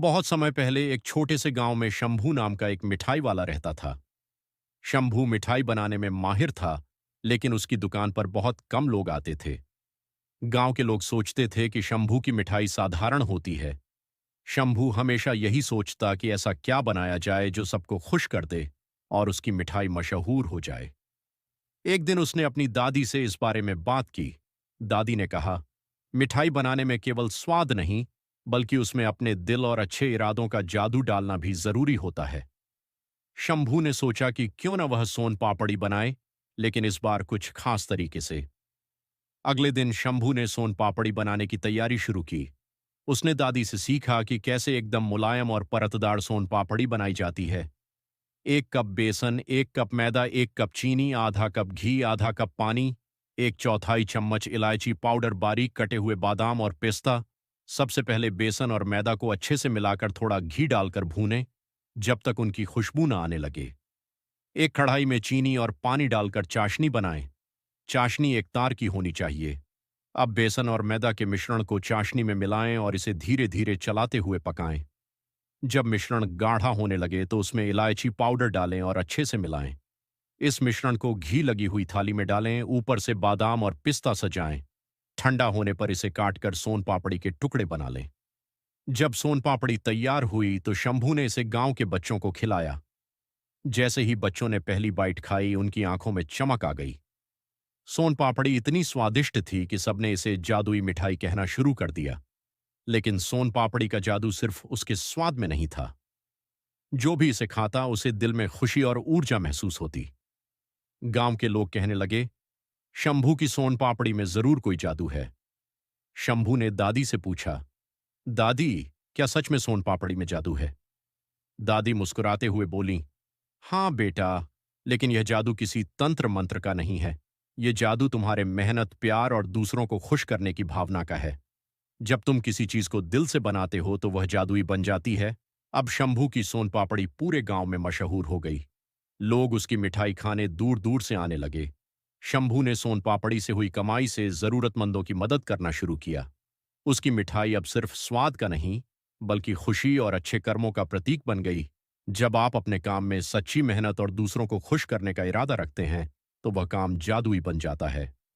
बहुत समय पहले एक छोटे से गांव में शंभू नाम का एक मिठाई वाला रहता था। शंभू मिठाई बनाने में माहिर था, लेकिन उसकी दुकान पर बहुत कम लोग आते थे। गांव के लोग सोचते थे कि शंभू की मिठाई साधारण होती है। शंभू हमेशा यही सोचता कि ऐसा क्या बनाया जाए जो सबको खुश कर दे और उसकी मिठाई मशहूर हो जाए। एक दिन उसने अपनी दादी से इस बारे में बात की। दादी ने कहा, मिठाई बनाने में केवल स्वाद नहीं, बल्कि उसमें अपने दिल और अच्छे इरादों का जादू डालना भी जरूरी होता है। शंभू ने सोचा कि क्यों न वह सोन पापड़ी बनाए, लेकिन इस बार कुछ खास तरीके से। अगले दिन शंभू ने सोन पापड़ी बनाने की तैयारी शुरू की। उसने दादी से सीखा कि कैसे एकदम मुलायम और परतदार सोन पापड़ी बनाई जाती है। 1 कप बेसन, 1 कप मैदा, 1 कप चीनी, आधा कप घी, आधा कप पानी, 1/4 चम्मच इलायची पाउडर, बारीक कटे हुए बादाम और पिस्ता। सबसे पहले बेसन और मैदा को अच्छे से मिलाकर थोड़ा घी डालकर भूनें, जब तक उनकी खुशबू न आने लगे। एक कढ़ाई में चीनी और पानी डालकर चाशनी बनाएं। चाशनी एक तार की होनी चाहिए। अब बेसन और मैदा के मिश्रण को चाशनी में मिलाएं और इसे धीरे धीरे चलाते हुए पकाएं। जब मिश्रण गाढ़ा होने लगे तो उसमें इलायची पाउडर डालें और अच्छे से मिलाएं। इस मिश्रण को घी लगी हुई थाली में डालें, ऊपर से बादाम और पिस्ता सजाएं। ठंडा होने पर इसे काटकर सोन पापड़ी के टुकड़े बना लें। जब सोन पापड़ी तैयार हुई तो शंभू ने इसे गांव के बच्चों को खिलाया। जैसे ही बच्चों ने पहली बाइट खाई, उनकी आंखों में चमक आ गई। सोन पापड़ी इतनी स्वादिष्ट थी कि सबने इसे जादुई मिठाई कहना शुरू कर दिया। लेकिन सोन पापड़ी का जादू सिर्फ उसके स्वाद में नहीं था। जो भी इसे खाता, उसे दिल में खुशी और ऊर्जा महसूस होती। गांव के लोग कहने लगे, शंभू की सोन पापड़ी में जरूर कोई जादू है। शंभू ने दादी से पूछा, दादी, क्या सच में सोन पापड़ी में जादू है? दादी मुस्कुराते हुए बोली, हाँ बेटा, लेकिन यह जादू किसी तंत्र मंत्र का नहीं है। यह जादू तुम्हारे मेहनत, प्यार और दूसरों को खुश करने की भावना का है। जब तुम किसी चीज को दिल से बनाते हो तो वह जादुई बन जाती है। अब शंभू की सोन पापड़ी पूरे गांव में मशहूर हो गई। लोग उसकी मिठाई खाने दूर दूर से आने लगे। शंभू ने सोन पापड़ी से हुई कमाई से जरूरतमंदों की मदद करना शुरू किया। उसकी मिठाई अब सिर्फ स्वाद का नहीं, बल्कि खुशी और अच्छे कर्मों का प्रतीक बन गई। जब आप अपने काम में सच्ची मेहनत और दूसरों को खुश करने का इरादा रखते हैं, तो वह काम जादुई बन जाता है।